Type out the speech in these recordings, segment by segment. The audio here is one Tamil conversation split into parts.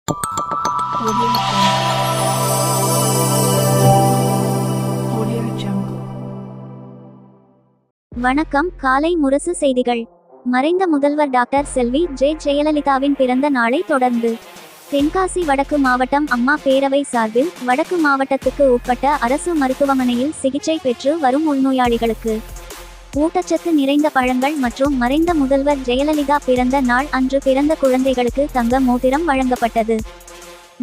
Audio Jungle. வணக்கம். காலை முரசு செய்திகள். மறைந்த முதல்வர் டாக்டர் செல்வி ஜெயலலிதாவின் பிறந்த நாளை தொடர்ந்து தென்காசி வடக்கு மாவட்டம் அம்மா பேரவை சார்பில் வடக்கு மாவட்டத்துக்கு உட்பட்ட அரசு மருத்துவமனையில் சிகிச்சை பெற்று வரும் உள்நோயாளிகளுக்கு ஊட்டச்சத்து நிறைந்த பழங்கள் மற்றும் மறைந்த முதல்வர் ஜெயலலிதா பிறந்த நாள் அன்று பிறந்த குழந்தைகளுக்கு தங்க மோதிரம் வழங்கப்பட்டது.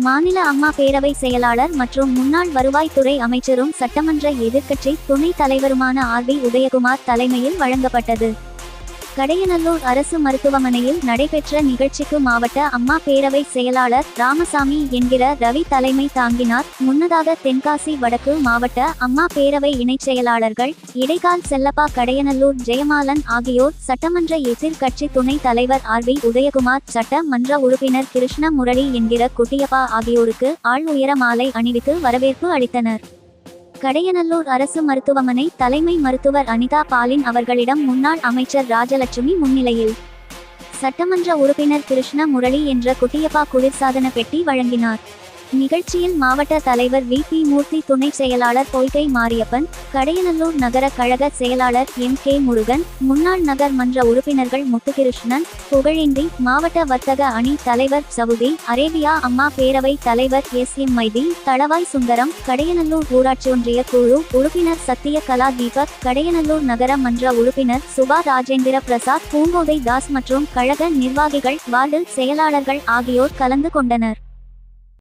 மாநில அம்மா பேரவை செயலாளர் மற்றும் முன்னாள் வருவாய்த்துறை அமைச்சரும் சட்டமன்ற எதிர்க்கட்சி துணைத் தலைவருமான ஆர்.பி. உதயகுமார் தலைமையில் வழங்கப்பட்டது. கடையநல்லூர் அரசு மருத்துவமனையில் நடைபெற்ற நிகழ்ச்சிக்கு மாவட்ட அம்மா பேரவை செயலாளர் ராமசாமி என்கிற ரவி தலைமை தாங்கினார். முன்னதாக தென்காசி வடக்கு மாவட்ட அம்மா பேரவை இணைச் செயலாளர்கள் இடைக்கால் செல்லப்பா, கடையநல்லூர் ஜெயமாலன் ஆகியோர், சட்டமன்ற எதிர்க்கட்சி துணைத் தலைவர் ஆர்.பி. உதயகுமார், சட்ட மன்ற உறுப்பினர் கிருஷ்ண முரளி என்கிற குட்டியப்பா ஆகியோருக்கு ஆள் உயர மாலை அணிவித்து வரவேற்பு அளித்தனர். கடையநல்லூர் அரசு மருத்துவமனை தலைமை மருத்துவர் அனிதா பாலின் அவர்களிடம் முன்னாள் அமைச்சர் ராஜலட்சுமி முன்னிலையில் சட்டமன்ற உறுப்பினர் கிருஷ்ண முரளி என்ற குட்டியப்பா குளிர்சாதன பெட்டி வழங்கினார். நிகழ்ச்சியில் மாவட்ட தலைவர் வி.பி. மூர்த்தி, துணை செயலாளர் பொய்கை மாரியப்பன், கடையநல்லூர் நகர கழக செயலாளர் எம்.கே. முருகன், முன்னாள் நகர் மன்ற உறுப்பினர்கள் முத்துகிருஷ்ணன், புகழேந்தி, மாவட்ட வர்த்தக அணி தலைவர் சவுதி அரேபியா, அம்மா பேரவை தலைவர் எஸ்.எம். மைதி, தளவாய் சுந்தரம், கடையநல்லூர் ஊராட்சியொன்றிய குழு உறுப்பினர் சத்திய கலா தீபக், கடையநல்லூர் நகர மன்ற உறுப்பினர் சுபா ராஜேந்திர பிரசாத், பூங்கோதை தாஸ் மற்றும் கழக நிர்வாகிகள், வார்டு செயலாளர்கள் ஆகியோர் கலந்து கொண்டனர்.